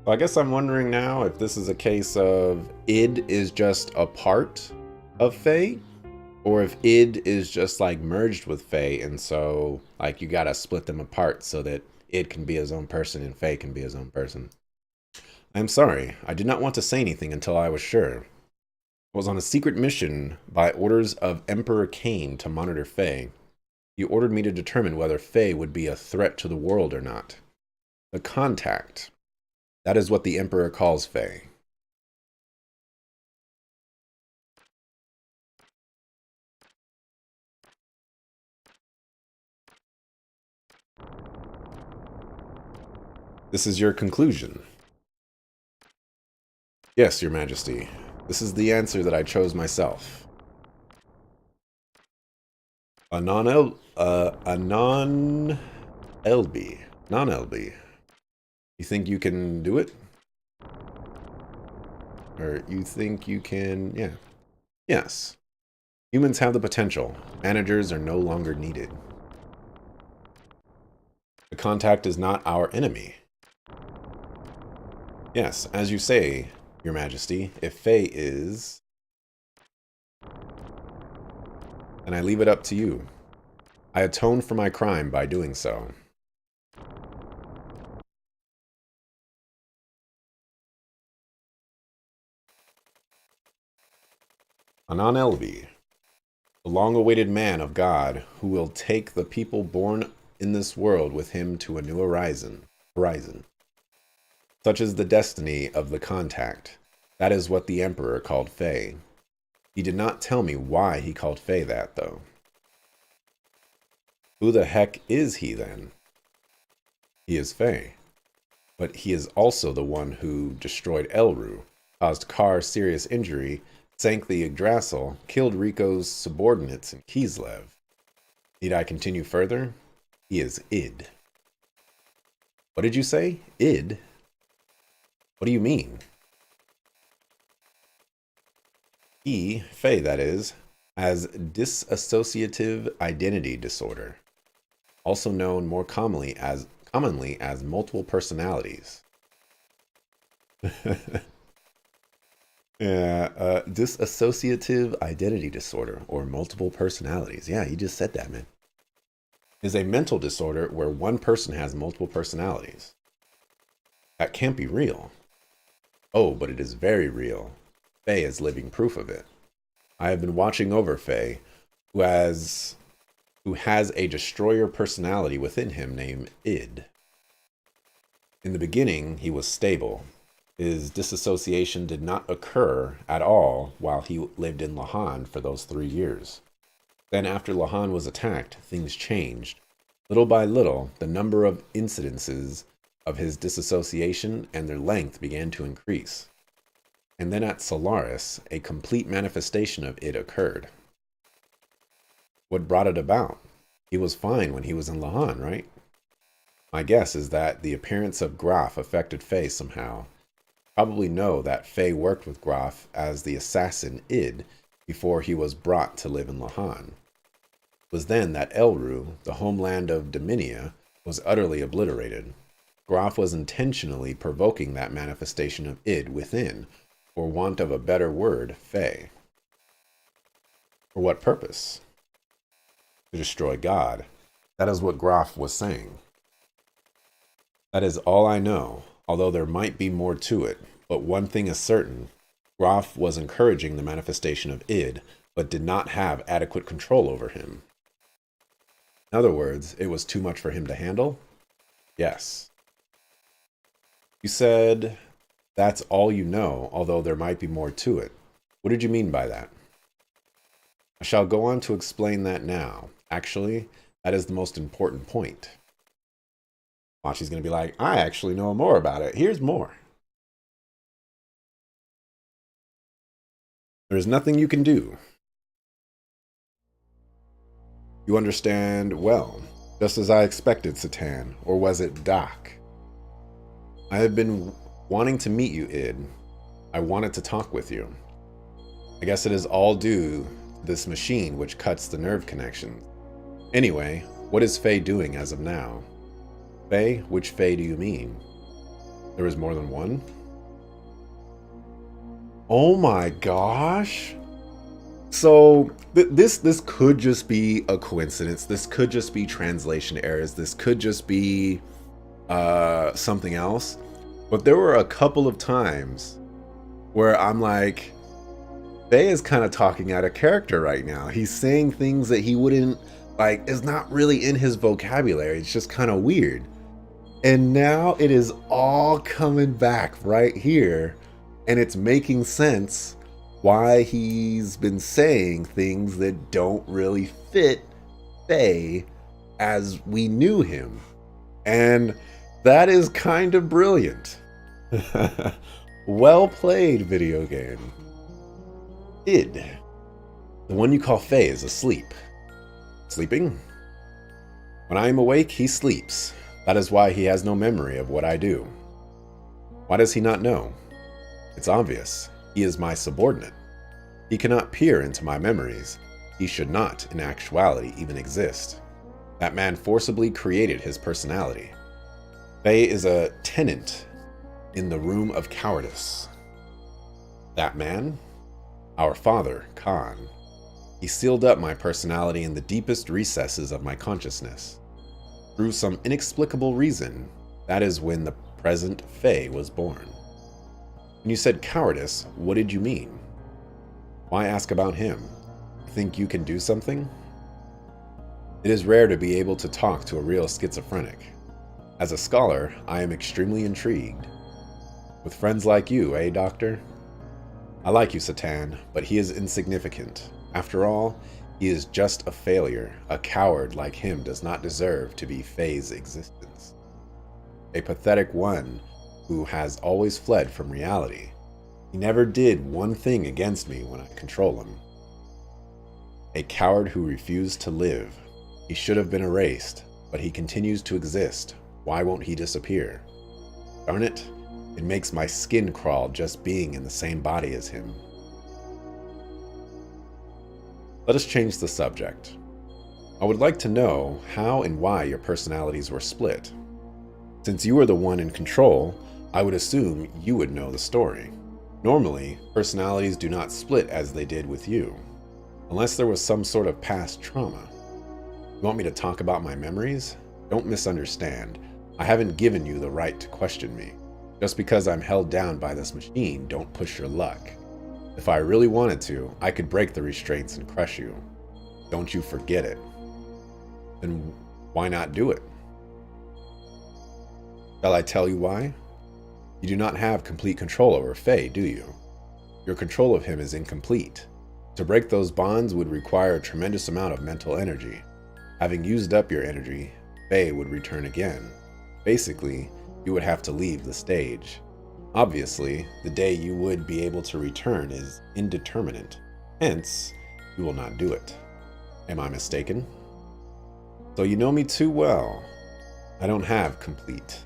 Well, I guess I'm wondering now if this is a case of id is just a part of Faye, or if id is just like merged with Faye, and so like you gotta split them apart so that id can be his own person and Faye can be his own person. I'm sorry, I did not want to say anything until I was sure. I was on a secret mission by orders of Emperor Cain to monitor Faye. He ordered me to determine whether Faye would be a threat to the world or not. The contact. That is what the Emperor calls Faye. This is your conclusion. Yes, Your Majesty. This is the answer that I chose myself. A non-LB. Non-LB. You think you can do it? Or you think you can, yeah. Yes. Humans have the potential. Managers are no longer needed. The contact is not our enemy. Yes, as you say, Your Majesty, if Faye is... then I leave it up to you. I atone for my crime by doing so. Anan Elvi, the long-awaited man of God who will take the people born in this world with him to a new horizon. Such is the destiny of the contact. That is what the Emperor called Faye. He did not tell me why he called Faye that, though. Who the heck is he, then? He is Faye. But he is also the one who destroyed Elru, caused Kar serious injury, sank the Yggdrasil, killed Rico's subordinates in Kislev. Need I continue further? He is Id. What did you say? Id? What do you mean? He, Faye that is, has dissociative identity disorder, also known more commonly as multiple personalities. Yeah, dissociative identity disorder, or multiple personalities. Yeah, you just said that, man. Is a mental disorder where one person has multiple personalities. That can't be real. Oh, but it is very real. Faye is living proof of it. I have been watching over Faye, who has a destroyer personality within him named Id. In the beginning, he was stable. His disassociation did not occur at all while he lived in Lahan for those 3 years. Then after Lahan was attacked, things changed. Little by little, the number of incidences of his disassociation and their length began to increase. And then at Solaris, a complete manifestation of it occurred. What brought it about? He was fine when he was in Lahan, right? My guess is that the appearance of Graf affected Faye somehow. Probably know that Faye worked with Graf as the assassin Id before he was brought to live in Lahan. It was then that Elru, the homeland of Dominia, was utterly obliterated. Graf was intentionally provoking that manifestation of Id within, for want of a better word, Faye. For what purpose? To destroy God. That is what Graf was saying. That is all I know, although there might be more to it. But one thing is certain. Graf was encouraging the manifestation of Id, but did not have adequate control over him. In other words, it was too much for him to handle? Yes. You said that's all you know, although there might be more to it. What did you mean by that? I shall go on to explain that now. Actually, that is the most important point. Watch, he's going to be like, I actually know more about it. Here's more. There is nothing you can do. You understand well, just as I expected, Satan, or was it Doc? I have been wanting to meet you, Id. I wanted to talk with you. I guess it is all due to this machine which cuts the nerve connections. Anyway, what is Faye doing as of now? Faye? Which Faye do you mean? There was more than one? Oh my gosh. So this could just be a coincidence. This could just be translation errors. This could just be something else. But there were a couple of times where I'm like, Faye is kind of talking out of character right now. He's saying things that he wouldn't, like, is not really in his vocabulary. It's just kind of weird. And now it is all coming back right here. And it's making sense why he's been saying things that don't really fit Faye as we knew him. And that is kind of brilliant. Well played, video game. Id, the one you call Faye, is asleep. Sleeping? When I am awake, he sleeps. That is why he has no memory of what I do. Why does he not know? It's obvious. He is my subordinate. He cannot peer into my memories. He should not, in actuality, even exist. That man forcibly created his personality. Faye is a tenant in the room of cowardice. That man? Our father, Khan. He sealed up my personality in the deepest recesses of my consciousness. Through some inexplicable reason, that is when the present Faye was born. When you said cowardice, what did you mean? Why ask about him? Think you can do something? It is rare to be able to talk to a real schizophrenic. As a scholar, I am extremely intrigued. With friends like you, eh, Doctor? I like you, Satan, but he is insignificant. After all, he is just a failure. A coward like him does not deserve to be Faye's existence. A pathetic one who has always fled from reality. He never did one thing against me when I control him. A coward who refused to live. He should have been erased, but he continues to exist. Why won't he disappear? Darn it, it makes my skin crawl just being in the same body as him. Let us change the subject. I would like to know how and why your personalities were split. Since you are the one in control, I would assume you would know the story. Normally, personalities do not split as they did with you, unless there was some sort of past trauma. You want me to talk about my memories? Don't misunderstand. I haven't given you the right to question me. Just because I'm held down by this machine, don't push your luck. If I really wanted to, I could break the restraints and crush you. Don't you forget it. Then why not do it? Shall I tell you why? You do not have complete control over Faye, do you? Your control of him is incomplete. To break those bonds would require a tremendous amount of mental energy. Having used up your energy, Faye would return again. Basically, you would have to leave the stage. Obviously, the day you would be able to return is indeterminate. Hence, you will not do it. Am I mistaken? So you know me too well. I don't have complete.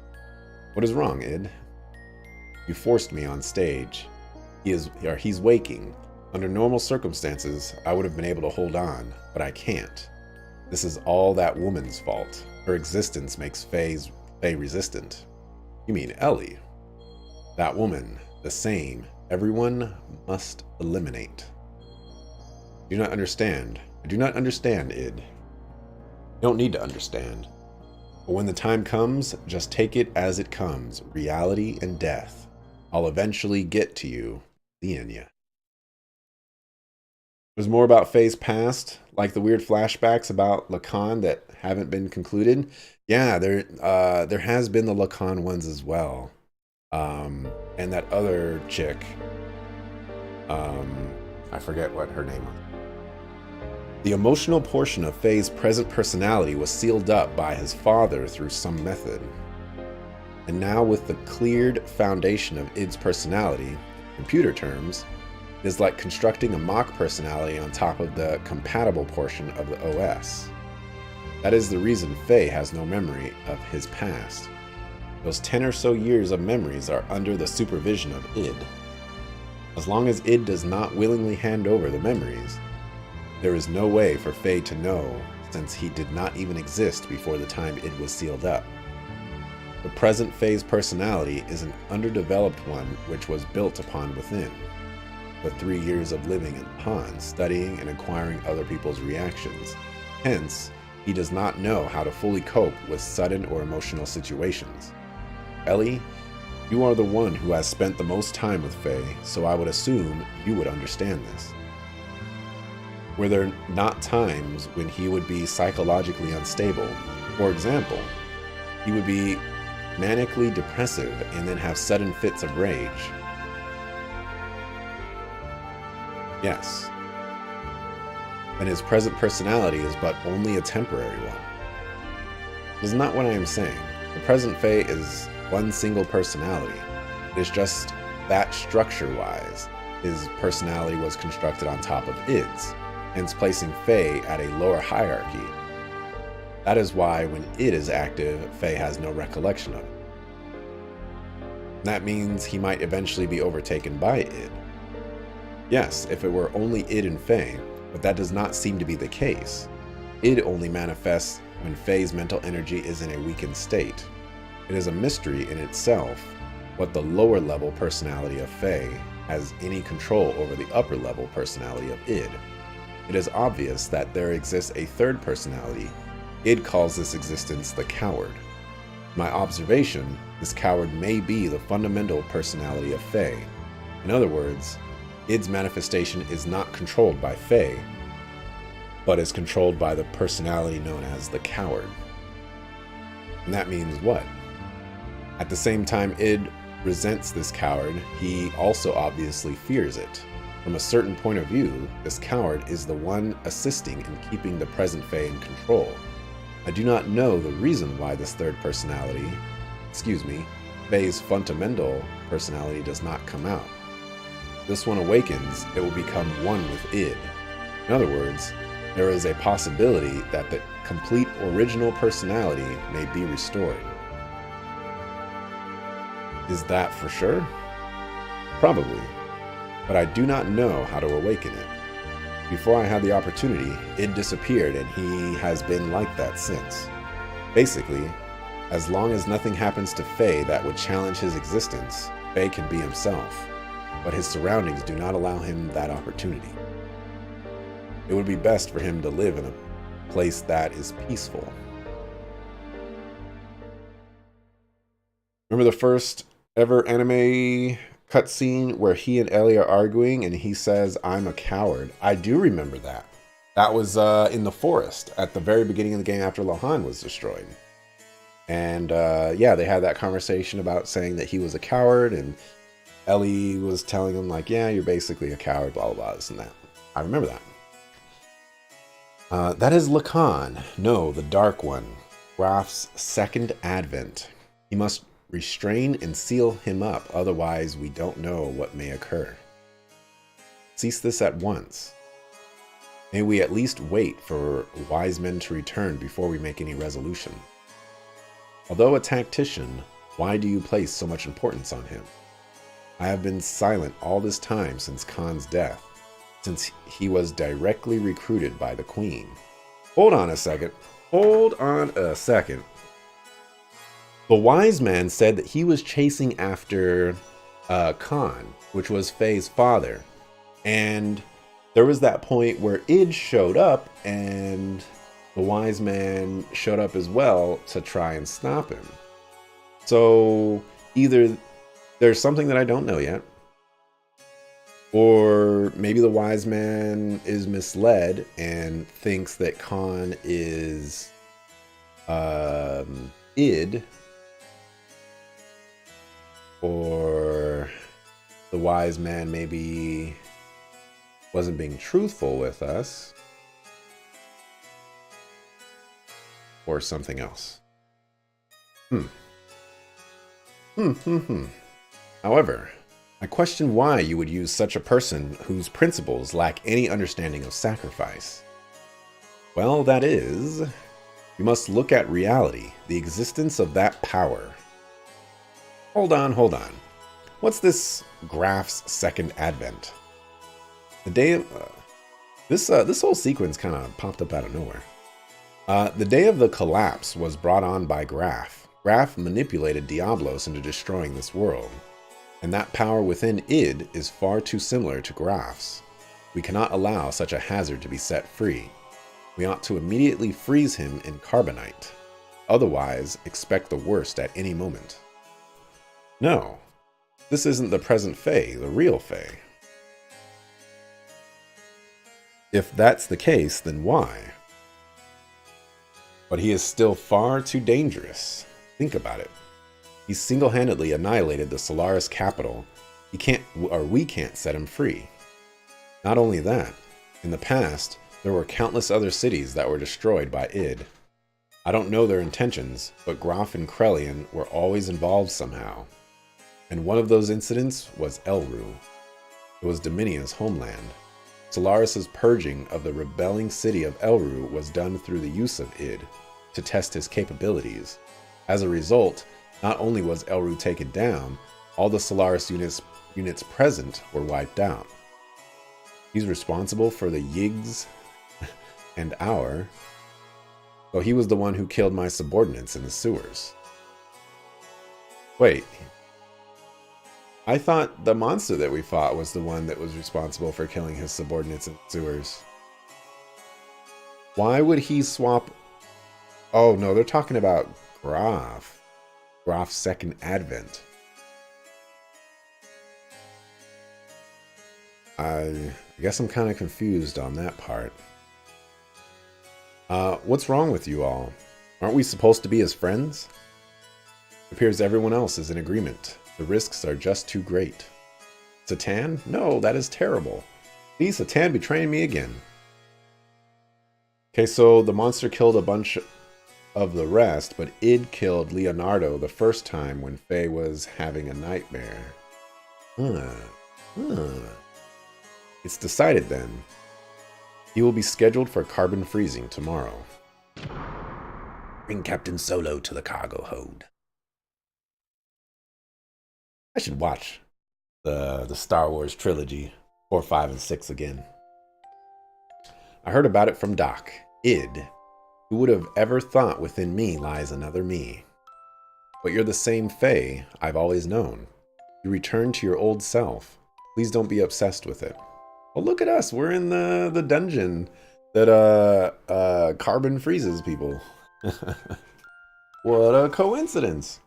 What is wrong, Id? You forced me on stage. He's waking. Under normal circumstances, I would have been able to hold on, but I can't. This is all that woman's fault. Her existence makes Faye resistant. You mean Ellie? That woman, the same. Everyone must eliminate. Do not understand. I do not understand, Id. You don't need to understand. But when the time comes, just take it as it comes. Reality and death. I'll eventually get to you, seeing ya. There's more about Faye's past, like the weird flashbacks about Lacan that haven't been concluded. Yeah, there has been the Lacan ones as well. And that other chick, I forget what her name was. The emotional portion of Faye's present personality was sealed up by his father through some method. And now with the cleared foundation of Id's personality, in computer terms, it is like constructing a mock personality on top of the compatible portion of the OS. That is the reason Faye has no memory of his past. Those 10 or so years of memories are under the supervision of Id. As long as Id does not willingly hand over the memories, there is no way for Faye to know, since he did not even exist before the time Id was sealed up. The present phase personality is an underdeveloped one which was built upon within. The 3 years of living in the pond, studying and acquiring other people's reactions. Hence, he does not know how to fully cope with sudden or emotional situations. Ellie, you are the one who has spent the most time with Faye, so I would assume you would understand this. Were there not times when he would be psychologically unstable? For example, he would be manically depressive and then have sudden fits of rage. Yes. And his present personality is but only a temporary one. It is not what I am saying. The present Faye is one single personality. It is just that structure-wise, his personality was constructed on top of id's, hence placing Faye at a lower hierarchy. That is why when id is active, Faye has no recollection of it. That means he might eventually be overtaken by id. Yes, if it were only id and Faye, but that does not seem to be the case. Id only manifests when Faye's mental energy is in a weakened state. It is a mystery in itself what the lower level personality of Faye has any control over the upper level personality of id. It is obvious that there exists a third personality. Id calls this existence the coward. In my observation, this coward may be the fundamental personality of Faye. In other words, id's manifestation is not controlled by Faye, but is controlled by the personality known as the coward. And that means what? At the same time id resents this coward, he also obviously fears it. From a certain point of view, this coward is the one assisting in keeping the present Faye in control. I do not know the reason why this third personality, Faye's fundamental personality does not come out. If this one awakens, it will become one with id. In other words, there is a possibility that the complete original personality may be restored. Is that for sure? Probably, but I do not know how to awaken it. Before I had the opportunity, id disappeared and he has been like that since. Basically, as long as nothing happens to Faye that would challenge his existence, Faye can be himself, but his surroundings do not allow him that opportunity. It would be best for him to live in a place that is peaceful. Remember the first ever anime cutscene where he and Ellie are arguing and he says, "I'm a coward"? I do remember that. That was in the forest at the very beginning of the game after Lohan was destroyed. And yeah, they had that conversation about saying that he was a coward, and Ellie was telling him like, yeah, you're basically a coward, blah, blah, blah, this and that. I remember that. That is Lacan. No, the Dark One. Graf's second advent. He must restrain and seal him up, otherwise we don't know what may occur. Cease this at once. May we at least wait for wise men to return before we make any resolution. Although a tactician, why do you place so much importance on him? I have been silent all this time since Khan's death, since he was directly recruited by the Queen. Hold on a second. Hold on a second. The wise man said that he was chasing after Khan, which was Faye's father. And there was that point where id showed up and the wise man showed up as well to try and stop him. So either there's something that I don't know yet, or maybe the wise man is misled and thinks that Khan is id, or the wise man maybe wasn't being truthful with us, or something else. However, I question why you would use such a person whose principles lack any understanding of sacrifice. Well, that is, you must look at reality, the existence of that power. Hold on. What's this Graf's second advent? The day of this whole sequence kind of popped up out of nowhere. The day of the collapse was brought on by Graf. Graf manipulated Diablos into destroying this world, and that power within id is far too similar to Graf's. We cannot allow such a hazard to be set free. We ought to immediately freeze him in carbonite. Otherwise, expect the worst at any moment. No, this isn't the present Fae, the real Fae. If that's the case, then why? But he is still far too dangerous. Think about it. He single-handedly annihilated the Solaris capital. We can't set him free. Not only that, in the past, there were countless other cities that were destroyed by id. I don't know their intentions, but Graf and Krelian were always involved somehow. And one of those incidents was Elru. It was Dominia's homeland. Solaris' purging of the rebelling city of Elru was done through the use of id, to test his capabilities. As a result, not only was Elru taken down, all the Solaris units present were wiped out. He's responsible for the Yigs and our. So he was the one who killed my subordinates in the sewers. Wait. I thought the monster that we fought was the one that was responsible for killing his subordinates in the sewers. Why would he swap? Oh no, they're talking about Graf. Graf's second advent. I guess I'm kind of confused on that part. What's wrong with you all? Aren't we supposed to be as friends? It appears everyone else is in agreement. The risks are just too great. Satan? No, that is terrible. Please, Satan betraying me again. Okay, so the monster killed a bunch of the rest, but id killed Leonardo the first time when Faye was having a nightmare. It's decided then. He will be scheduled for carbon freezing tomorrow. Bring Captain Solo to the cargo hold. I should watch the Star Wars trilogy 4, 5, and 6 again. I heard about it from Doc. Id. Who would have ever thought within me lies another me? But you're the same Faye I've always known. You return to your old self. Please don't be obsessed with it. Oh, look at us. We're in the dungeon that carbon freezes people. What a coincidence.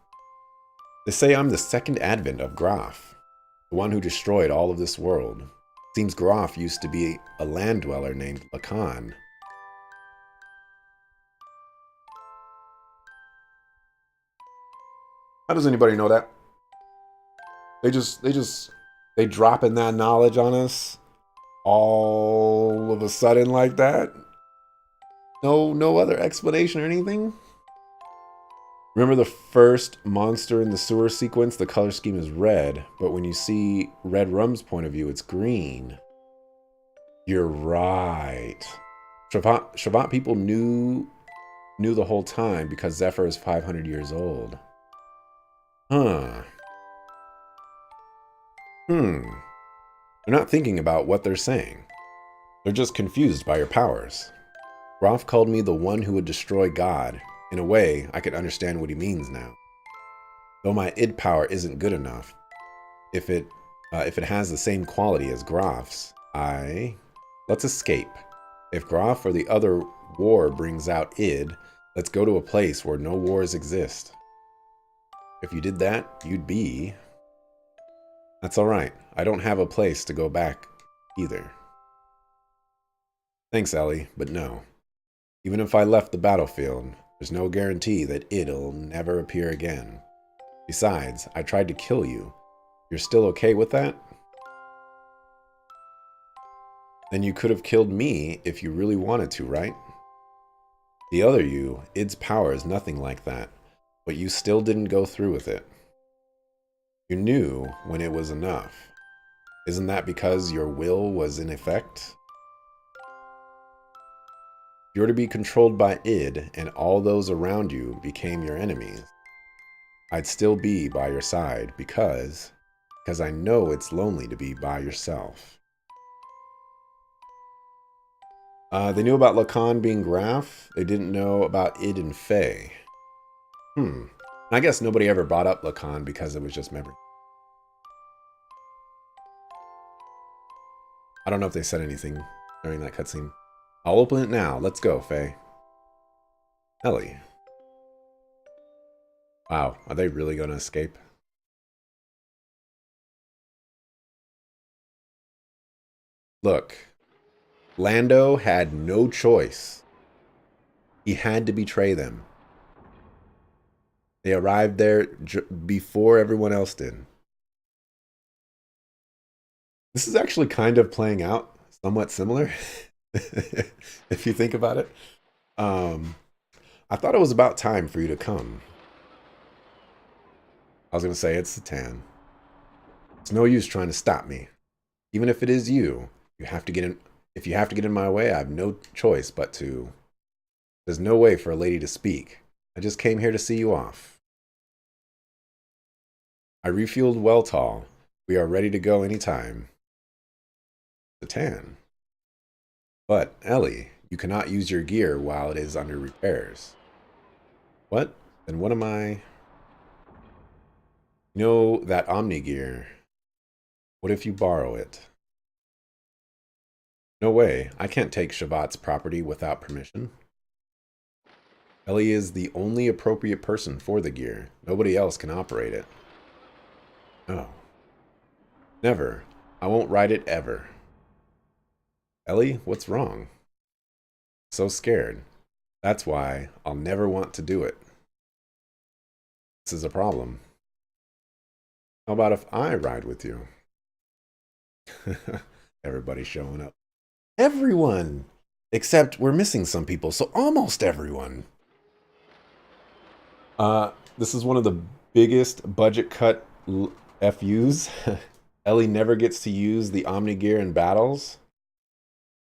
They say I'm the second advent of Graf, the one who destroyed all of this world. Seems Graf used to be a land dweller named Lacan. How does anybody know that? They dropping that knowledge on us all of a sudden like that? No other explanation or anything? Remember the first monster in the sewer sequence? The color scheme is red, but when you see Red Rum's point of view, it's green. You're right. Shabbat people knew the whole time because Zephyr is 500 years old. Huh. They're not thinking about what they're saying. They're just confused by your powers. Roth called me the one who would destroy God. In a way, I could understand what he means now. Though my id power isn't good enough, if it has the same quality as Graf's, let's escape. If Graf or the other war brings out id, let's go to a place where no wars exist. If you did that, you'd be... That's alright. I don't have a place to go back either. Thanks, Ellie, but no. Even if I left the battlefield, there's no guarantee that it'll never appear again. Besides, I tried to kill you. You're still okay with that? Then you could have killed me if you really wanted to, right? The other you, id's power is nothing like that, but you still didn't go through with it. You knew when it was enough. Isn't that because your will was in effect? You're to be controlled by id, and all those around you became your enemies. I'd still be by your side because I know it's lonely to be by yourself. They knew about Lacan being Graf. They didn't know about id and Faye. Not I guess nobody ever brought up Lacan because it was just memory. I don't know if they said anything during that cutscene. I'll open it now. Let's go, Faye. Ellie. Wow, are they really going to escape? Look, Lando had no choice. He had to betray them. They arrived there before everyone else did. This is actually kind of playing out somewhat similar, if you think about it. I thought it was about time for you to come. I was going to say, it's Satan. It's no use trying to stop me. Even if it is you, you have to get in. If you have to get in my way, I have no choice but to. There's no way for a lady to speak. I just came here to see you off. I refueled Welltall. We are ready to go anytime. Satan. But, Ellie, you cannot use your gear while it is under repairs. What? Then what am I? You know that Omni gear. What if you borrow it? No way. I can't take Shavat's property without permission. Ellie is the only appropriate person for the gear. Nobody else can operate it. No. Never. I won't ride it ever. Ellie, what's wrong? So scared. That's why I'll never want to do it. This is a problem. How about if I ride with you? Everybody's showing up. Everyone! Except we're missing some people, so almost everyone. This is one of the biggest budget cut FUs. Ellie never gets to use the Omni gear in battles.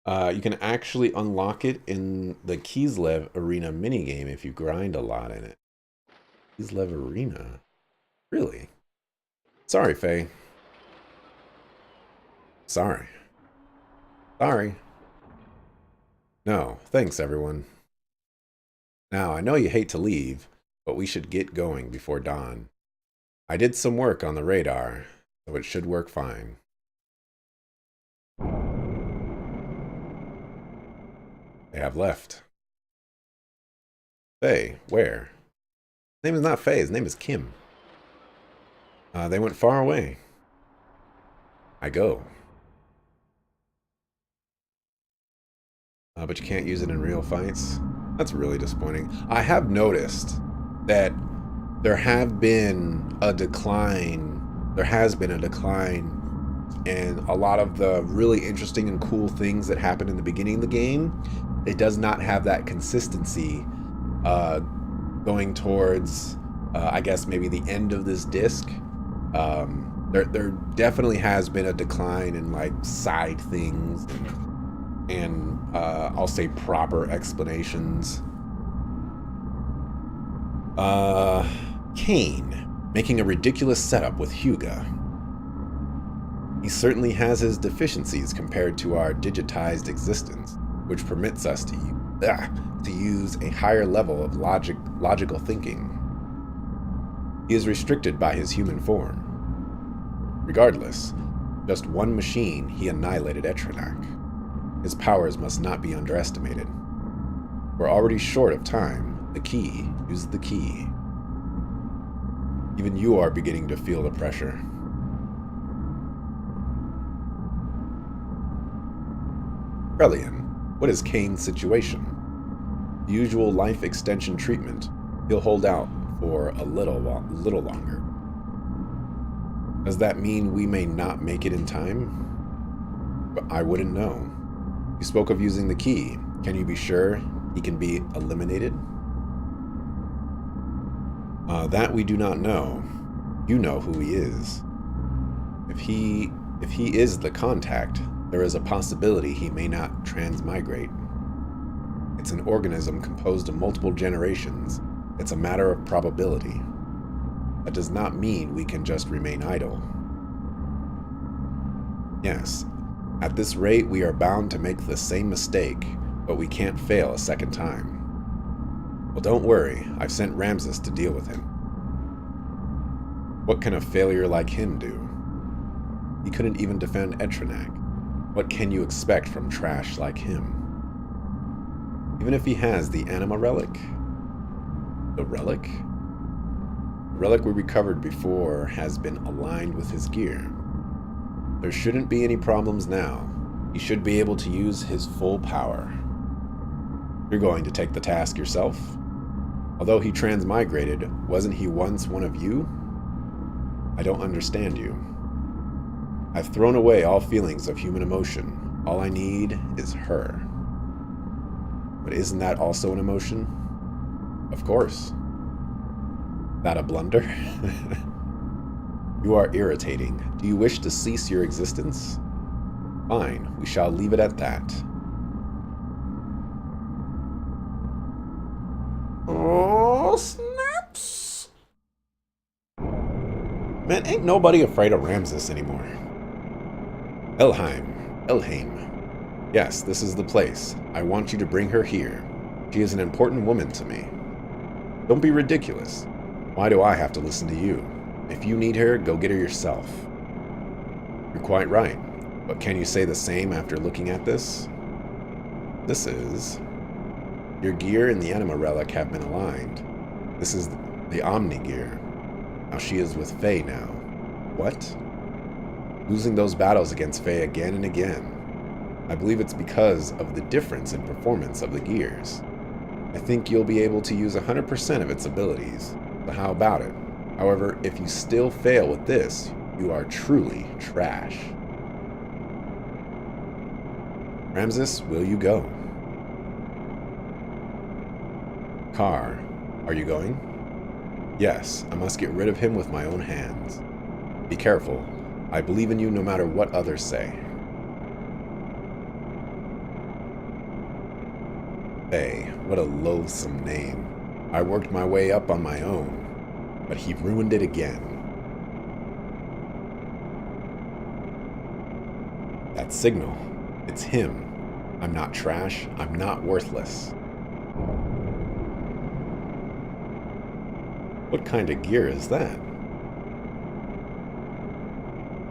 You can actually unlock it in the Kislev Arena minigame if you grind a lot in it. Kislev Arena? Really? Sorry, Faye. Sorry. Sorry. No, thanks, everyone. Now, I know you hate to leave, but we should get going before dawn. I did some work on the radar, so it should work fine. They have left. Faye, where? His name is not Faye, his name is Kim. They went far away. I go. But you can't use it in real fights. That's really disappointing. I have noticed that there has been a decline in a lot of the really interesting and cool things that happen in the beginning of the game. It does not have that consistency going towards, I guess, maybe the end of this disc. There definitely has been a decline in like side things and I'll say proper explanations. Kane making a ridiculous setup with Hyuga. He certainly has his deficiencies compared to our digitized existence, which permits us to use a higher level of logical thinking. He is restricted by his human form. Regardless, just one machine he annihilated Etrinak. His powers must not be underestimated. We're already short of time. The key. Use the key. Even you are beginning to feel the pressure. Krelian, what is Kane's situation? The usual life extension treatment. He'll hold out for a little longer. Does that mean we may not make it in time? But I wouldn't know. You spoke of using the key. Can you be sure he can be eliminated? That we do not know. You know who he is. If he is the contact, there is a possibility he may not transmigrate. It's an organism composed of multiple generations. It's a matter of probability. That does not mean we can just remain idle. Yes, at this rate we are bound to make the same mistake, but we can't fail a second time. Well, don't worry, I've sent Ramses to deal with him. What can a failure like him do? He couldn't even defend Etrinak. What can you expect from trash like him? Even if he has the Anima Relic? The Relic? The relic we recovered before has been aligned with his gear. There shouldn't be any problems now. He should be able to use his full power. You're going to take the task yourself? Although he transmigrated, wasn't he once one of you? I don't understand you. I've thrown away all feelings of human emotion. All I need is her. But isn't that also an emotion? Of course. That a blunder? You are irritating. Do you wish to cease your existence? Fine, we shall leave it at that. Oh, snaps! Man, ain't nobody afraid of Ramses anymore. Elheim. Yes, this is the place. I want you to bring her here. She is an important woman to me. Don't be ridiculous. Why do I have to listen to you? If you need her, go get her yourself. You're quite right. But can you say the same after looking at this? This is... Your gear and the Anima Relic have been aligned. This is the Omni gear. Now she is with Faye now. What? Losing those battles against Faye again and again. I believe it's because of the difference in performance of the gears. I think you'll be able to use 100% of its abilities. So how about it? However, if you still fail with this, you are truly trash. Ramses, will you go? Car, are you going? Yes, I must get rid of him with my own hands. Be careful. I believe in you no matter what others say. Faye, what a loathsome name. I worked my way up on my own, but he ruined it again. That signal, it's him. I'm not trash, I'm not worthless. What kind of gear is that?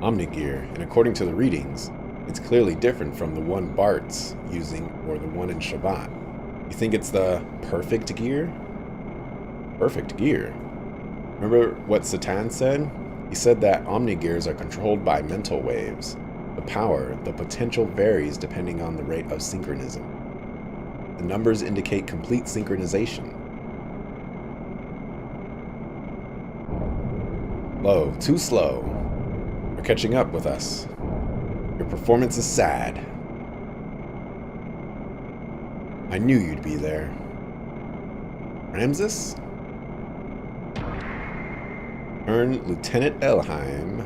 Omni gear, and according to the readings, it's clearly different from the one Bart's using or the one in Shabbat. You think it's the perfect gear? Perfect gear? Remember what Satan said? He said that Omni gears are controlled by mental waves. The power, the potential varies depending on the rate of synchronism. The numbers indicate complete synchronization. Slow, too slow. You're catching up with us. Your performance is sad. I knew you'd be there. Ramses? Earn Lieutenant Elheim.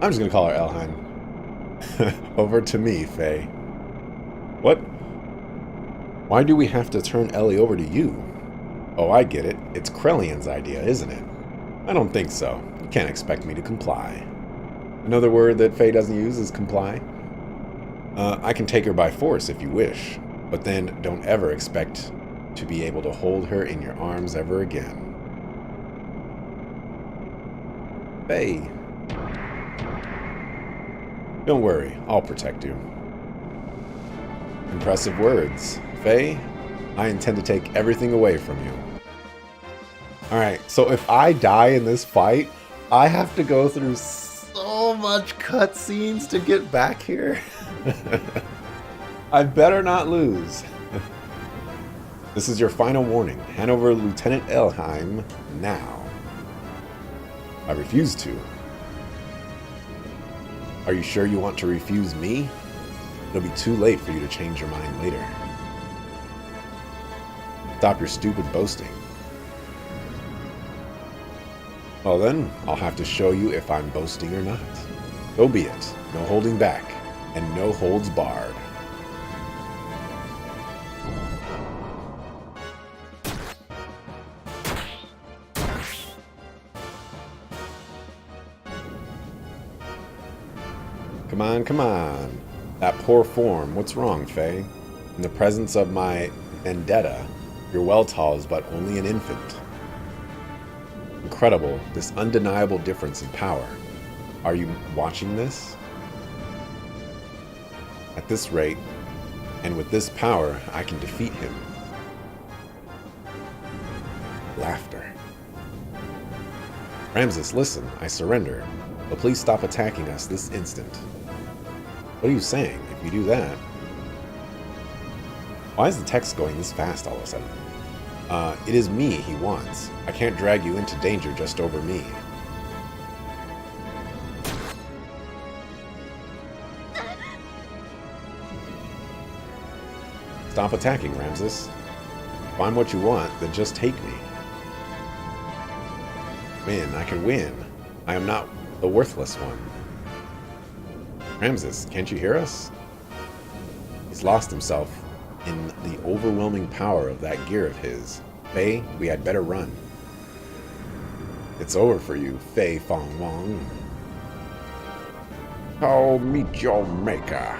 I'm just gonna call her Elheim. Over to me, Faye. What? Why do we have to turn Ellie over to you? Oh, I get it. It's Krellian's idea, isn't it? I don't think so. You can't expect me to comply. Another word that Faye doesn't use is comply. I can take her by force if you wish, but then don't ever expect to be able to hold her in your arms ever again. Faye. Don't worry, I'll protect you. Impressive words. Faye, I intend to take everything away from you. Alright, so if I die in this fight, I have to go through so much cutscenes to get back here. I better not lose. This is your final warning. Hand over Lieutenant Elheim now. I refuse to. Are you sure you want to refuse me? It'll be too late for you to change your mind later. Stop your stupid boasting. Well then, I'll have to show you if I'm boasting or not. So be it. No holding back, and no holds barred. Come on, come on. That poor form. What's wrong, Faye? In the presence of my vendetta, your Weltall is but only an infant. incredible, this undeniable difference in power. Are you watching this? At this rate, and with this power, I can defeat him. Laughter. Ramses, listen, I surrender. But please stop attacking us this instant. What are you saying? If you do that... Why is the text going this fast all of a sudden? It is me he wants. I can't drag you into danger just over me. Stop attacking, Ramses. If I'm what you want, then just take me. Win, I can win. I am not the worthless one. Ramses, can't you hear us? He's lost himself in the overwhelming power of that gear of his. Fei, we had better run. It's over for you, Fei Fong Wong. Oh, meet your maker.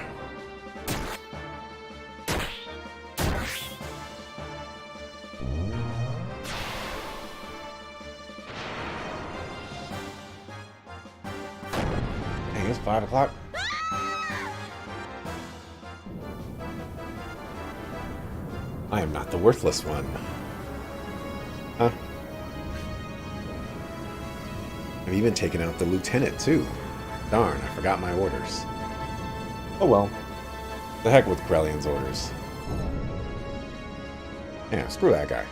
Dang, it's 5 o'clock. I am not the worthless one. Huh? I've even taken out the lieutenant, too. Darn, I forgot my orders. Oh well. The heck with Krelian's orders. Yeah, screw that guy.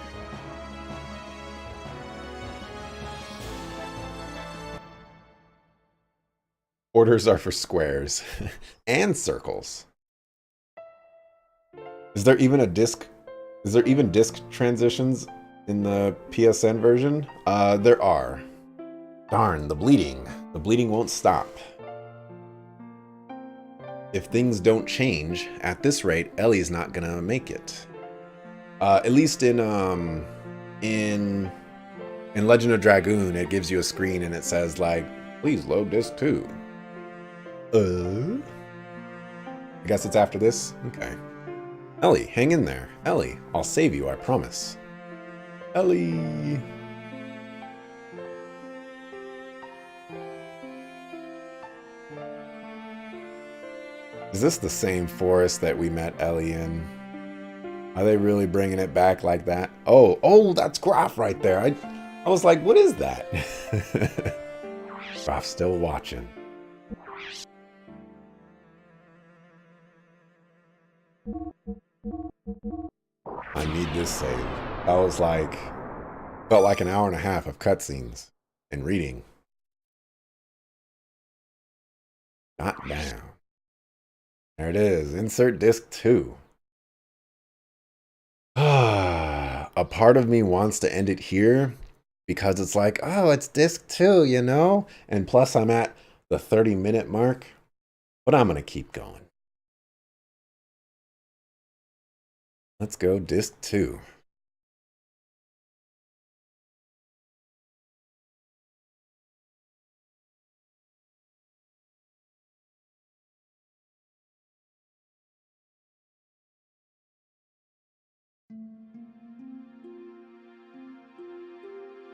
Orders are for squares. And circles. Is there even a disc? Is there even disc transitions in the PSN version? There are. Darn, the bleeding. The bleeding won't stop. If things don't change, at this rate, Ellie's not gonna make it. At least in Legend of Dragoon, it gives you a screen and it says like, please load disc 2. I guess it's after this? Okay. Ellie, hang in there. Ellie, I'll save you, I promise. Ellie. Is this the same forest that we met Ellie in? Are they really bringing it back like that? Oh, that's Graf right there. I was like, what is that? Graf's still watching. I need this save. That was like, felt like an hour and a half of cutscenes and reading. Not down. There it is. Insert disc 2. A part of me wants to end it here because it's like, oh, it's disc 2, you know? And plus I'm at the 30-minute mark, but I'm going to keep going. Let's go disc 2.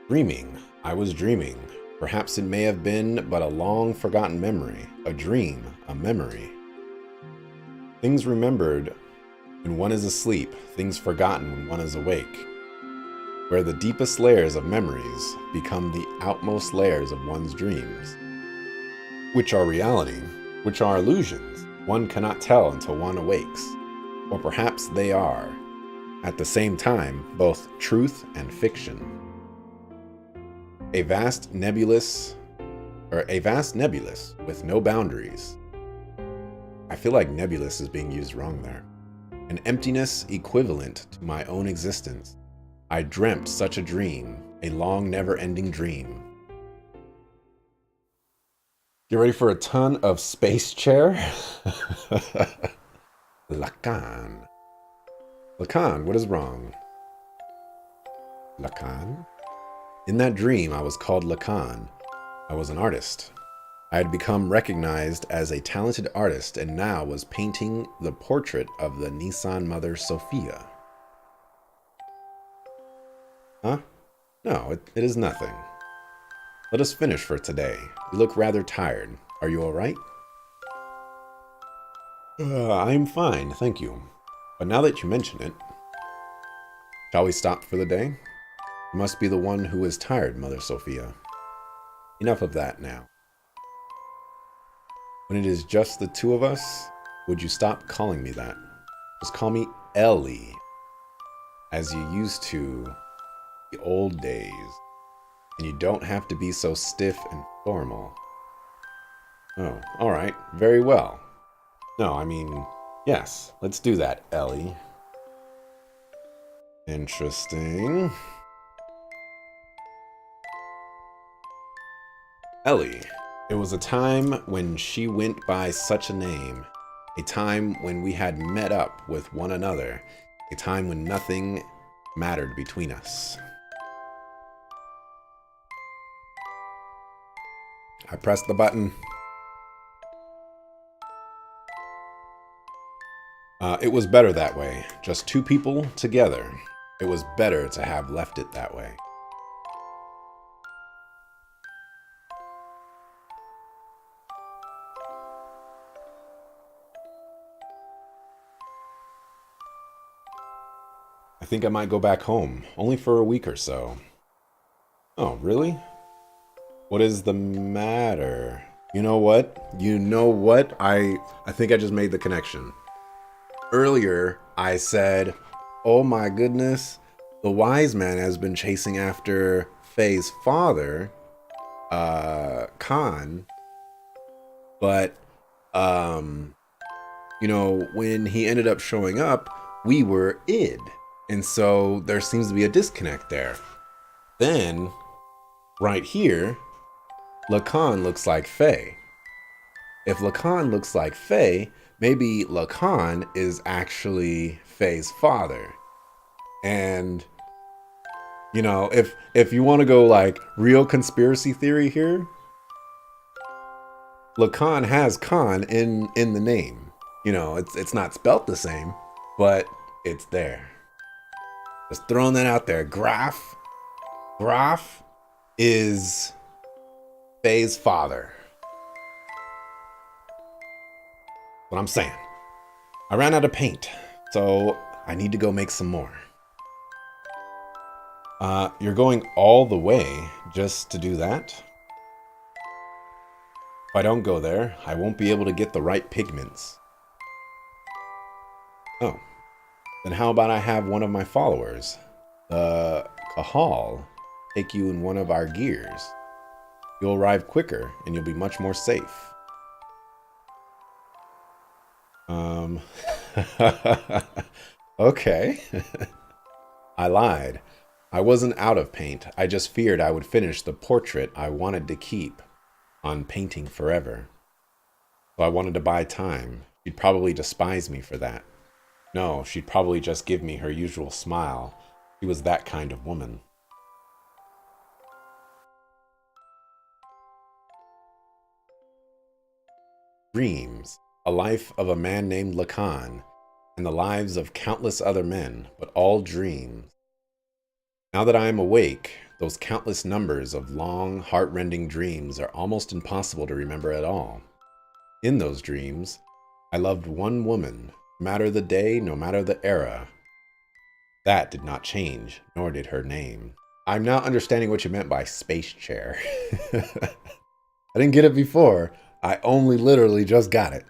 Dreaming. I was dreaming. Perhaps it may have been but a long forgotten memory, a dream, a memory. Things remembered when one is asleep, things forgotten when one is awake, where the deepest layers of memories become the outmost layers of one's dreams, which are reality, which are illusions one cannot tell until one awakes, or perhaps they are, at the same time, both truth and fiction. A vast nebulous with no boundaries. I feel like nebulous is being used wrong there. An emptiness equivalent to my own existence. I dreamt such a dream, a long, never-ending dream. Get ready for a ton of space chair. Lacan. Lacan, what is wrong? Lacan? In that dream, I was called Lacan. I was an artist. I had become recognized as a talented artist and now was painting the portrait of the Nissan mother Sophia. Huh? No, it is nothing. Let us finish for today. You look rather tired. Are you all right? I'm fine, thank you. But now that you mention it, shall we stop for the day? You must be the one who is tired, Mother Sophia. Enough of that now. When it is just the two of us, would you stop calling me that? Just call me Ellie, as you used to the old days. And you don't have to be so stiff and formal. Oh, all right, very well. No, I mean, yes, let's do that, Ellie. Interesting. Ellie. It was a time when she went by such a name. A time when we had met up with one another. A time when nothing mattered between us. I pressed the button. It was better that way. Just two people together. It was better to have left it that way. I think I might go back home, only for a week or so. Oh, really? What is the matter? You know what? I think I just made the connection. Earlier, I said, oh my goodness, the wise man has been chasing after Faye's father, Khan. But, when he ended up showing up, we were id. And so there seems to be a disconnect there. Then, right here, Lacan looks like Faye. If Lacan looks like Faye, maybe Lacan is actually Faye's father. And, if you want to go like real conspiracy theory here, Lacan has Khan in the name. It's not spelt the same, but it's there. Just throwing that out there. Graf is Faye's father. What I'm saying. I ran out of paint, so I need to go make some more. You're going all the way just to do that? If I don't go there, I won't be able to get the right pigments. Oh. Then how about I have one of my followers, the Kahal, take you in one of our gears? You'll arrive quicker and you'll be much more safe. Okay. I lied. I wasn't out of paint. I just feared I would finish the portrait I wanted to keep on painting forever. So I wanted to buy time. She'd probably despise me for that. No, she'd probably just give me her usual smile. She was that kind of woman. Dreams, a life of a man named Lacan, and the lives of countless other men, but all dreams. Now that I am awake, those countless numbers of long, heart-rending dreams are almost impossible to remember at all. In those dreams, I loved one woman. No matter the day, no matter the era. That did not change, nor did her name. I'm now understanding what you meant by space chair. I didn't get it before. I only literally just got it.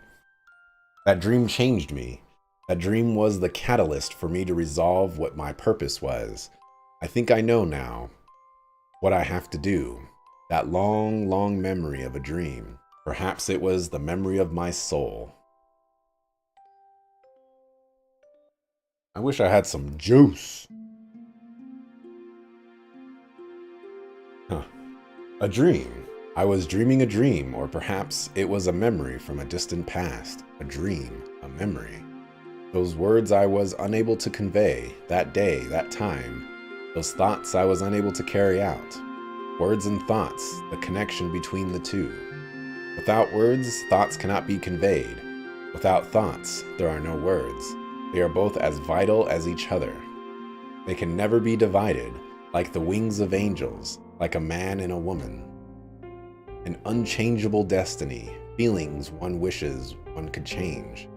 That dream changed me. That dream was the catalyst for me to resolve what my purpose was. I think I know now what I have to do. That long, long memory of a dream. Perhaps it was the memory of my soul. I wish I had some juice. A dream. I was dreaming a dream, or perhaps it was a memory from a distant past. A dream, a memory. Those words I was unable to convey, that day, that time. Those thoughts I was unable to carry out. Words and thoughts, the connection between the two. Without words, thoughts cannot be conveyed. Without thoughts, there are no words. They are both as vital as each other. They can never be divided, like the wings of angels, like a man and a woman. An unchangeable destiny, feelings one wishes one could change,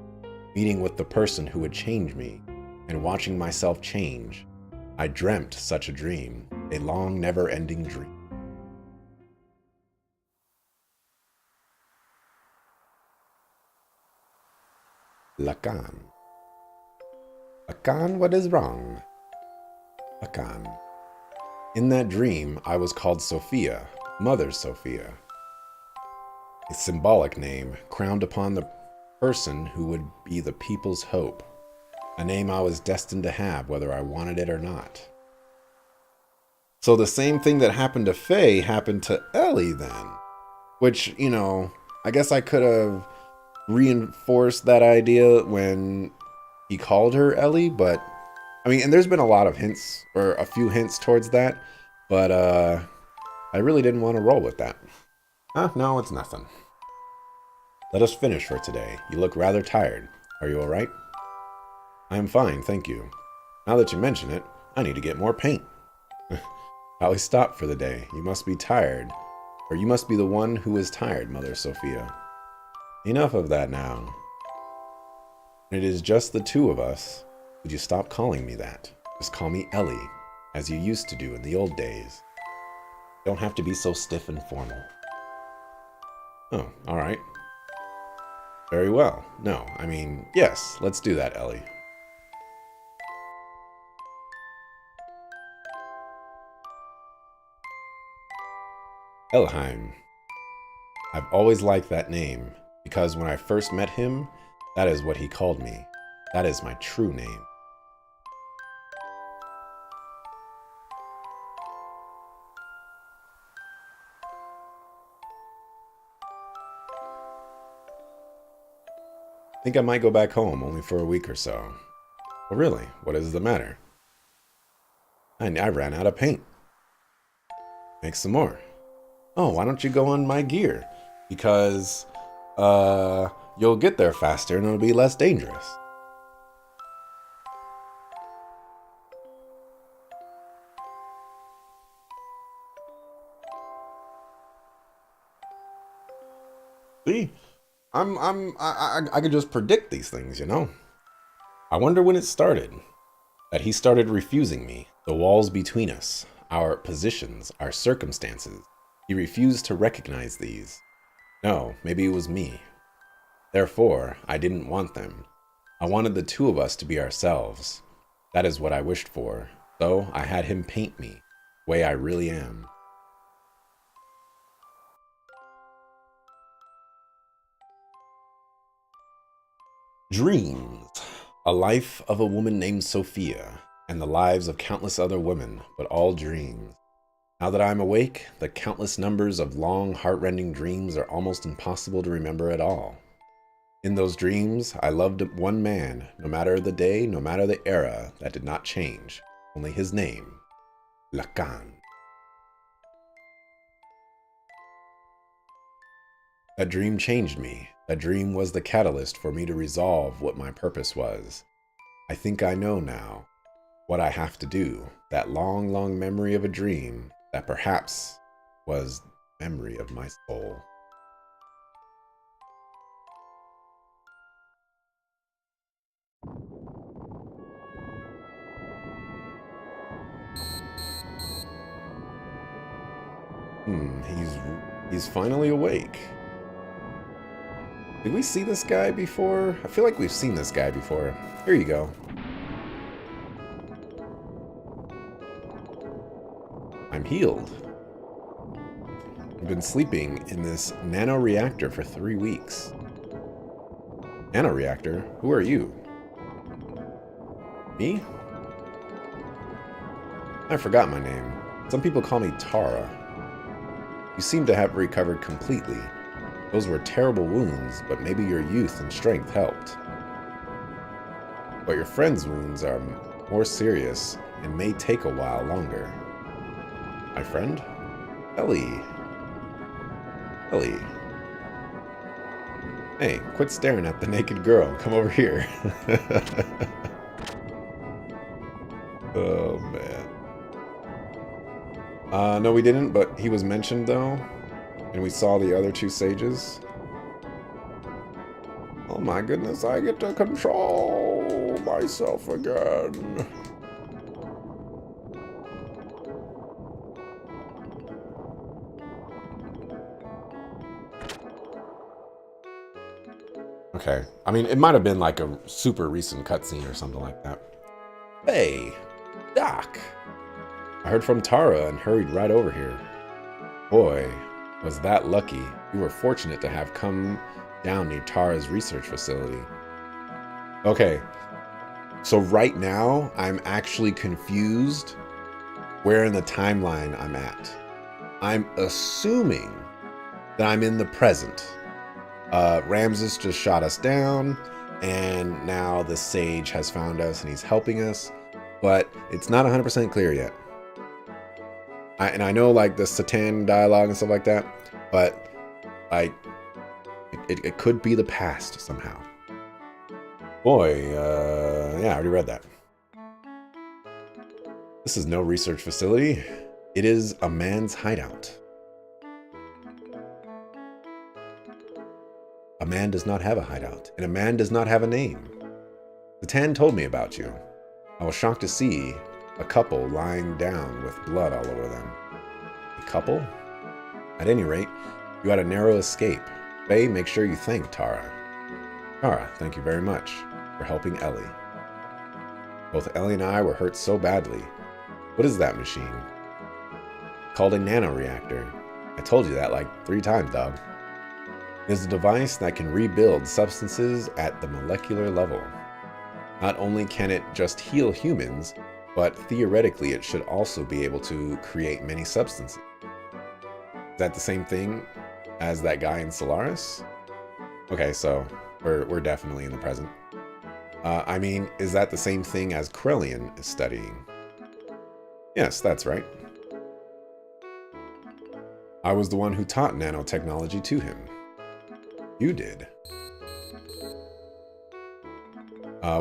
meeting with the person who would change me, and watching myself change. I dreamt such a dream, a long, never-ending dream. Lacan. Lacan, what is wrong? Lacan. In that dream, I was called Sophia, Mother Sophia. A symbolic name crowned upon the person who would be the people's hope. A name I was destined to have whether I wanted it or not. So the same thing that happened to Faye happened to Ellie then. Which, you know, I guess I could have reinforced that idea when he called her Ellie, but I mean, and there's been a lot of hints, or a few hints towards that, but I really didn't want to roll with that. No, it's nothing. Let us finish for today. You look rather tired. Are you alright? I am fine, thank you. Now that you mention it, I need to get more paint. I'll stop for the day. You must be tired. Or you must be the one who is tired, Mother Sophia. Enough of that now. It is just the two of us. Would you stop calling me that? Just call me Ellie, as you used to do in the old days. You don't have to be so stiff and formal. Oh, alright. Very well. No, I mean, yes, let's do that, Ellie. Elheim. I've always liked that name, because when I first met him, that is what he called me. That is my true name. I think I might go back home, only for a week or so. Well, really, what is the matter? I ran out of paint. Make some more. Oh, why don't you go on my gear? Because, you'll get there faster and it'll be less dangerous. See? I could just predict these things, you know? I wonder when it started. That he started refusing me, the walls between us, our positions, our circumstances. He refused to recognize these. No, maybe it was me. Therefore, I didn't want them. I wanted the two of us to be ourselves. That is what I wished for, so I had him paint me, the way I really am. Dreams. A life of a woman named Sophia, and the lives of countless other women, but all dreams. Now that I am awake, the countless numbers of long, heart-rending dreams are almost impossible to remember at all. In those dreams, I loved one man, no matter the day, no matter the era, that did not change, only his name, Lacan. That dream changed me. That dream was the catalyst for me to resolve what my purpose was. I think I know now what I have to do. That long, long memory of a dream that perhaps was the memory of my soul. He's finally awake. Did we see this guy before? I feel like we've seen this guy before. Here you go. I'm healed. I've been sleeping in this nanoreactor for 3 weeks. Nanoreactor? Who are you? Me? I forgot my name. Some people call me Tara. You seem to have recovered completely. Those were terrible wounds, but maybe your youth and strength helped. But your friend's wounds are more serious and may take a while longer. My friend? Ellie. Ellie. Hey, quit staring at the naked girl. Come over here. Oh, man. No, we didn't, but he was mentioned, though. And we saw the other two sages. Oh my goodness, I get to control myself again. Okay. I mean, it might have been like a super recent cutscene or something like that. Hey, Doc. I heard from Tara and hurried right over here. Boy, was that lucky. You were fortunate to have come down near Tara's research facility. Okay, so right now, I'm actually confused where in the timeline I'm at. I'm assuming that I'm in the present. Ramses just shot us down, and now the sage has found us and he's helping us, but it's not 100% clear yet. I know like the Satan dialogue and stuff like that, but like it could be the past somehow. Boy, yeah, I already read that. This is no research facility. It is a man's hideout. A man does not have a hideout, and a man does not have a name. Satan told me about you. I was shocked to see a couple lying down with blood all over them. A couple? At any rate, you had a narrow escape. Faye, make sure you thank Tara. Tara, thank you very much for helping Ellie. Both Ellie and I were hurt so badly. What is that machine? Called a nanoreactor. I told you that like 3 times, dog. It is a device that can rebuild substances at the molecular level. Not only can it just heal humans, but theoretically it should also be able to create many substances. Is that the same thing as that guy in Solaris? Okay, so we're definitely in the present. I mean, is that the same thing as Krellian is studying? Yes, that's right. I was the one who taught nanotechnology to him. You did.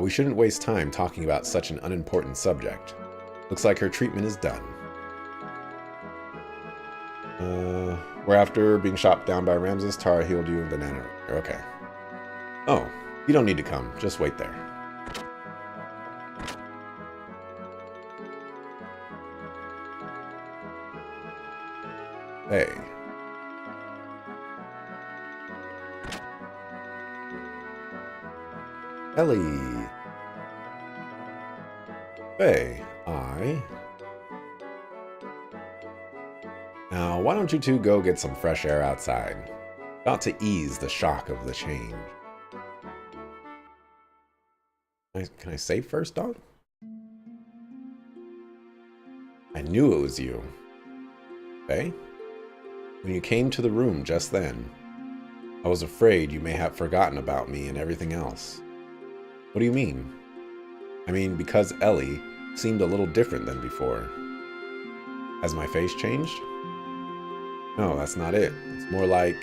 We shouldn't waste time talking about such an unimportant subject. Looks like her treatment is done. Where after being shot down by Ramses, Tara healed you of the nano. Okay. Oh, you don't need to come. Just wait there. Hey. Ellie. Hey, Now, why don't you two go get some fresh air outside? About to ease the shock of the change. Can I save first, dog? I knew it was you. Hey? When you came to the room just then, I was afraid you may have forgotten about me and everything else. What do you mean? I mean, because Ellie seemed a little different than before. Has my face changed? No, that's not it. It's more like,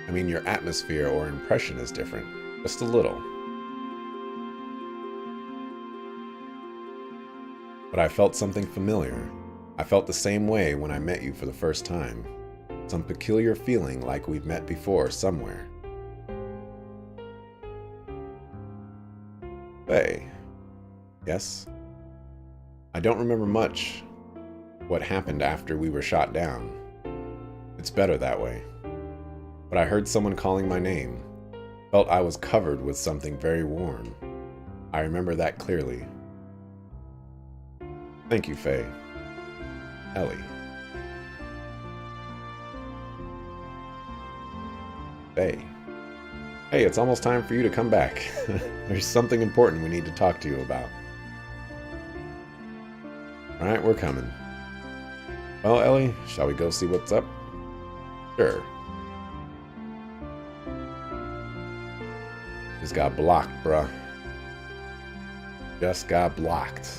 I mean, your atmosphere or impression is different. Just a little. But I felt something familiar. I felt the same way when I met you for the first time. Some peculiar feeling like we've met before somewhere. Faye. Yes? I don't remember much what happened after we were shot down. It's better that way. But I heard someone calling my name. Felt I was covered with something very warm. I remember that clearly. Thank you, Faye. Ellie. Faye. Hey, it's almost time for you to come back. There's something important we need to talk to you about. Alright, we're coming. Well, Ellie, shall we go see what's up? Sure. Just got blocked, bruh. Just got blocked.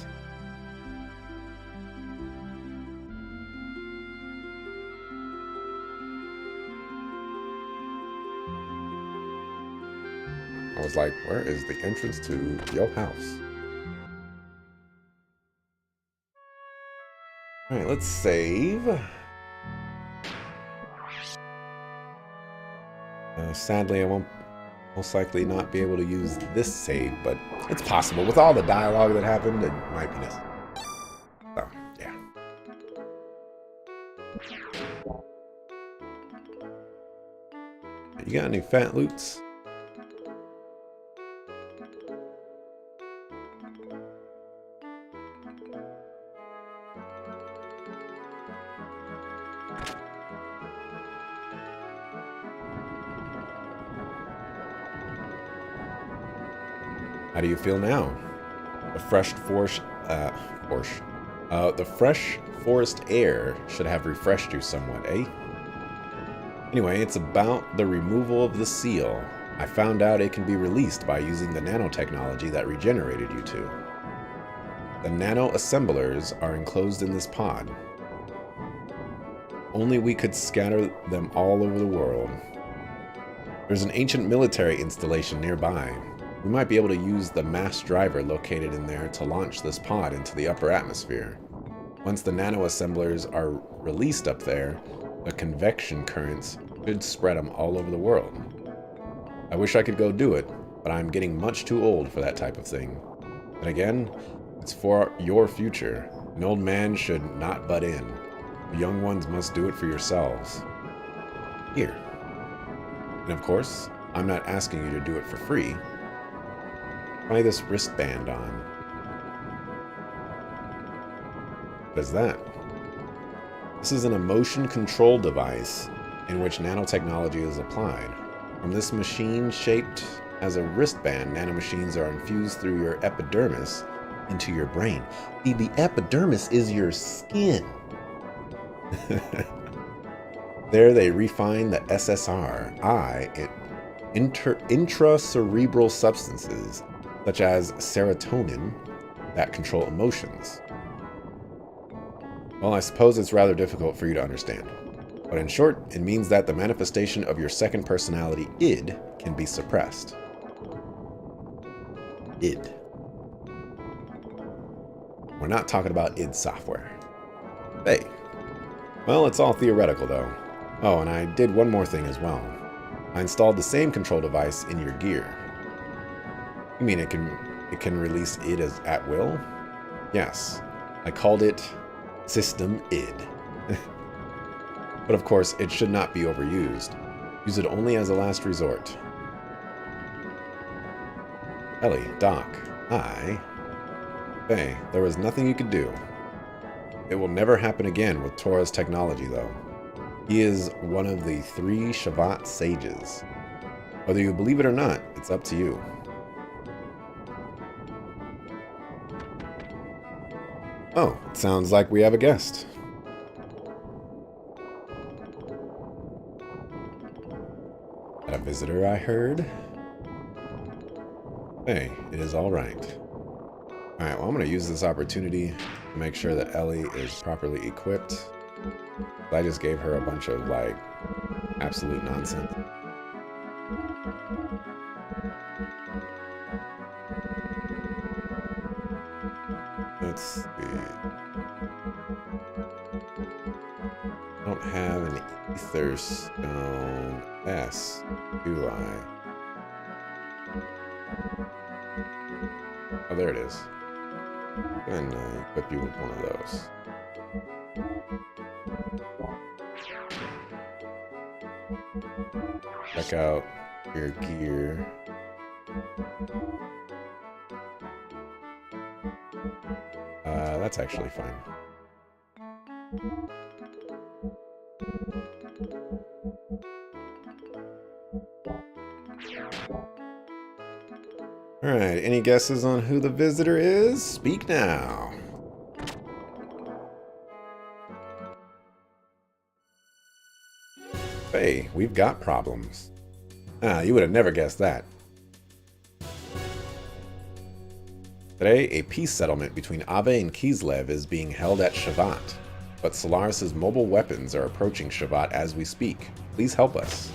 I was like, where is the entrance to your house? Alright, let's save. Sadly, I won't most likely not be able to use this save, but it's possible. With all the dialogue that happened, it might be necessary. So, yeah. You got any fat loots? How do you feel now? The fresh forest air should have refreshed you somewhat, eh? Anyway, it's about the removal of the seal. I found out it can be released by using the nanotechnology that regenerated you two. The nano-assemblers are enclosed in this pod. Only we could scatter them all over the world. There's an ancient military installation nearby. We might be able to use the mass driver located in there to launch this pod into the upper atmosphere. Once the nano-assemblers are released up there, the convection currents should spread them all over the world. I wish I could go do it, but I'm getting much too old for that type of thing. And again, it's for your future. An old man should not butt in. The young ones must do it for yourselves. Here. And of course, I'm not asking you to do it for free. Try this wristband on. What is that? This is an emotion control device in which nanotechnology is applied. From this machine shaped as a wristband, nanomachines are infused through your epidermis into your brain. See, the epidermis is your skin. There they refine the SSRI, intracerebral substances, such as serotonin, that control emotions. Well, I suppose it's rather difficult for you to understand. But in short, it means that the manifestation of your second personality, id, can be suppressed. Id. We're not talking about id software. Hey. Well, it's all theoretical, though. Oh, and I did one more thing as well. I installed the same control device in your gear. You mean it can release id as at will? Yes. I called it System id. But of course, it should not be overused. Use it only as a last resort. Ellie, Doc, hi. Hey, there was nothing you could do. It will never happen again with Tora's technology, though. He is one of the 3 Shavat sages. Whether you believe it or not, it's up to you. Oh, it sounds like we have a guest. A visitor, I heard. Hey, it is all right. Alright, well, I'm going to use this opportunity to make sure that Ellie is properly equipped. I just gave her a bunch of, like, absolute nonsense. Let's see. I don't have an ether stone S, do I? Oh, there it is. And equip you with one of those. Check out your gear. That's actually fine. Alright, any guesses on who the visitor is? Speak now. Hey, we've got problems. Ah, you would have never guessed that. Today, a peace settlement between Ave and Kislev is being held at Shavat, but Solaris' mobile weapons are approaching Shavat as we speak. Please help us.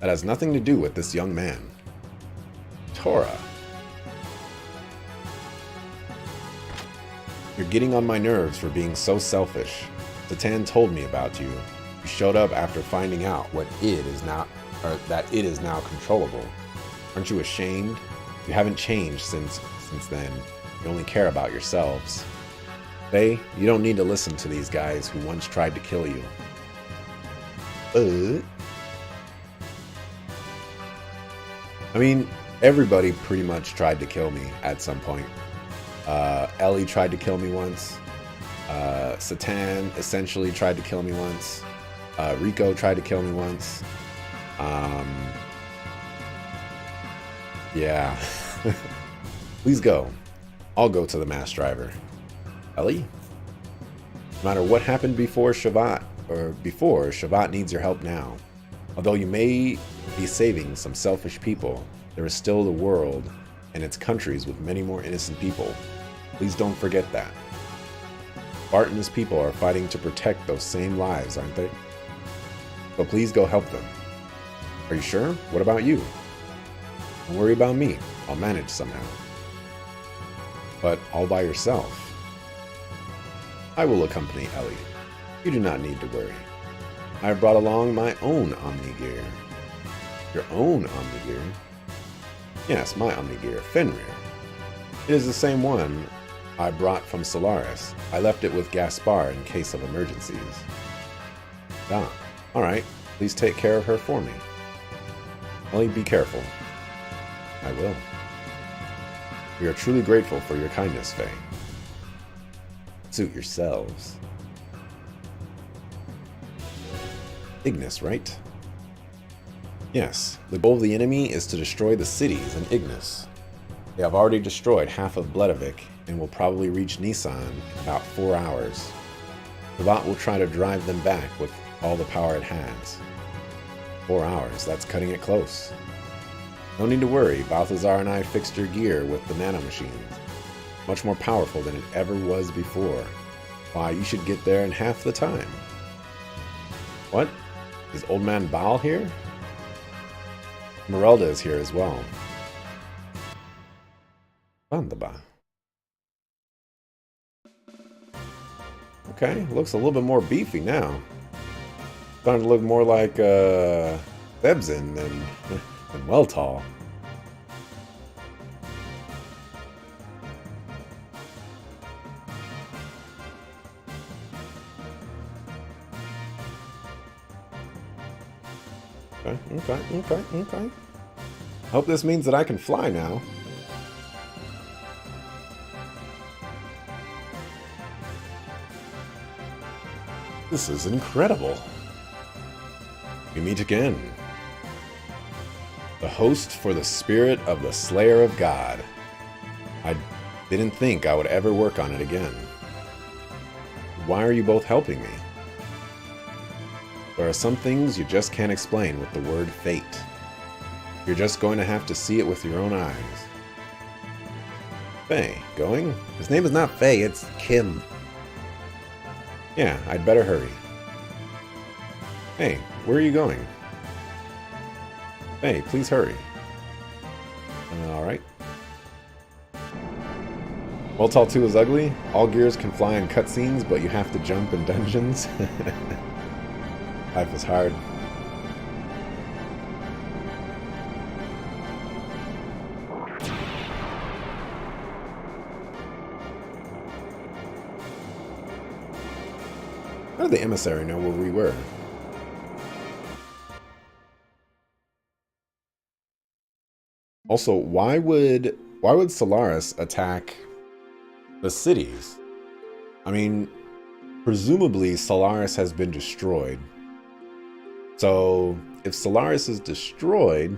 That has nothing to do with this young man. Tora. You're getting on my nerves for being so selfish. Satan told me about you. You You showed up after finding out what it is now, or that it is now controllable. Aren't you ashamed? You haven't changed since then. You only care about yourselves. Faye, you don't need to listen to these guys who once tried to kill you. I mean, everybody pretty much tried to kill me at some point. Ellie tried to kill me once. Satan essentially tried to kill me once. Rico tried to kill me once. Yeah. Please go. I'll go to the mass driver. Ellie? No matter what happened before Shavat needs your help now. Although you may be saving some selfish people, there is still the world and its countries with many more innocent people. Please don't forget that. Bart and his people are fighting to protect those same lives, aren't they? So please go help them. Are you sure? What about you? Don't worry about me. I'll manage somehow. But all by yourself. I will accompany Ellie. You do not need to worry. I have brought along my own Omnigear. Your own Omnigear? Yes, my Omnigear, Fenrir. It is the same one I brought from Solaris. I left it with Gaspar in case of emergencies. Ah, alright. Please take care of her for me. Only be careful. I will. We are truly grateful for your kindness, Faye. Suit yourselves. Ignis, right? Yes, the goal of the enemy is to destroy the cities in Ignis. They have already destroyed half of Bledavik and will probably reach Nisan in about 4 hours. The bot will try to drive them back with all the power it has. 4 hours, that's cutting it close. No need to worry, Balthazar and I fixed your gear with the nanomachines. Much more powerful than it ever was before. Why, you should get there in half the time. What? Is Old Man Baal here? Merelda is here as well. Bandaba. Okay, looks a little bit more beefy now. Starting to look more like Thebzin than Weltall. Okay. Hope this means that I can fly now. This is incredible. We meet again. The host for the spirit of the Slayer of God. I didn't think I would ever work on it again. Why are you both helping me? There are some things you just can't explain with the word fate. You're just going to have to see it with your own eyes. Faye, going? His name is not Faye, it's Kim. Yeah, I'd better hurry. Hey, where are you going? Hey, please hurry. Alright. Weltall 2 is ugly. All gears can fly in cutscenes, but you have to jump in dungeons. Life is hard. How did the emissary know where we were? Also, why would Solaris attack the cities? I mean, presumably Solaris has been destroyed. So, if Solaris is destroyed,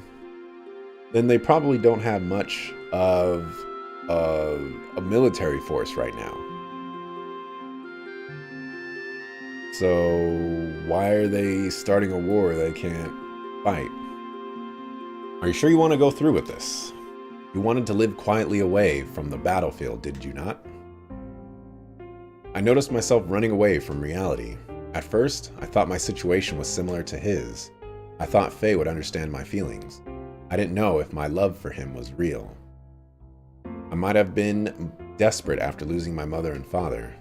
then they probably don't have much of a military force right now. So, why are they starting a war they can't fight? Are you sure you want to go through with this? You wanted to live quietly away from the battlefield, did you not? I noticed myself running away from reality. At first, I thought my situation was similar to his. I thought Faye would understand my feelings. I didn't know if my love for him was real. I might have been desperate after losing my mother and father.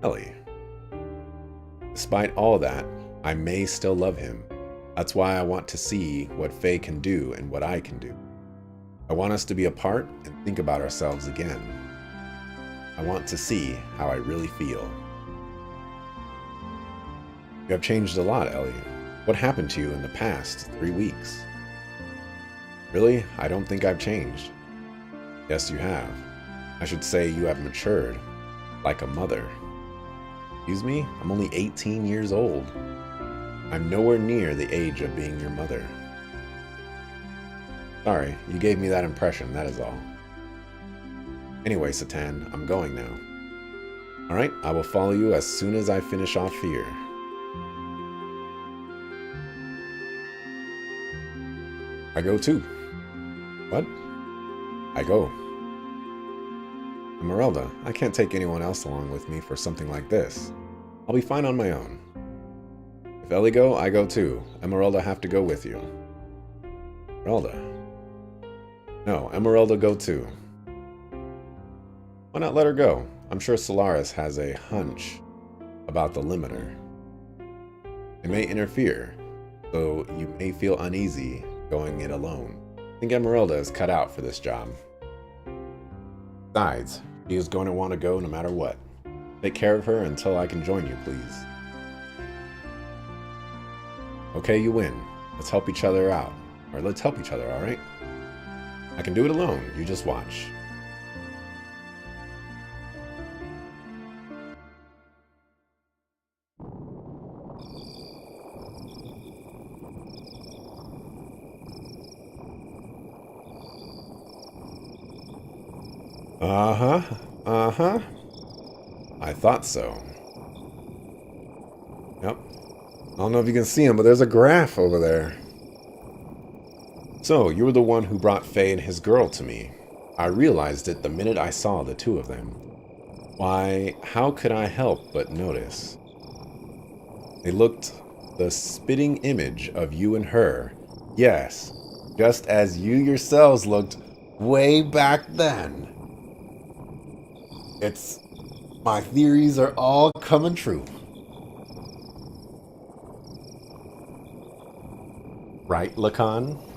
Ellie. Despite all that, I may still love him. That's why I want to see what Faye can do and what I can do. I want us to be apart and think about ourselves again. I want to see how I really feel. You have changed a lot, Ellie. What happened to you in the past 3 weeks? Really? I don't think I've changed. Yes, you have. I should say you have matured, like a mother. Excuse me? I'm only 18 years old. I'm nowhere near the age of being your mother. Sorry, you gave me that impression, that is all. Anyway, Satan, I'm going now. Alright, I will follow you as soon as I finish off here. I go too. What? I go. Esmeralda, I can't take anyone else along with me for something like this. I'll be fine on my own. If Ellie go, I go too. Esmeralda have to go with you. Esmeralda. No, Esmeralda go too. Why not let her go? I'm sure Solaris has a hunch about the limiter. It may interfere, so you may feel uneasy going it alone. I think Esmeralda is cut out for this job. Besides, she is going to want to go no matter what. Take care of her until I can join you, please. Okay, you win. Let's help each other out. Or let's help each other, alright? I can do it alone. You just watch. Uh-huh. Uh-huh. I thought so. Yep. I don't know if you can see him, but there's a graph over there. So, you were the one who brought Faye and his girl to me. I realized it the minute I saw the two of them. Why, how could I help but notice? They looked the spitting image of you and her. Yes, just as you yourselves looked way back then. My theories are all coming true. Right, Lacan?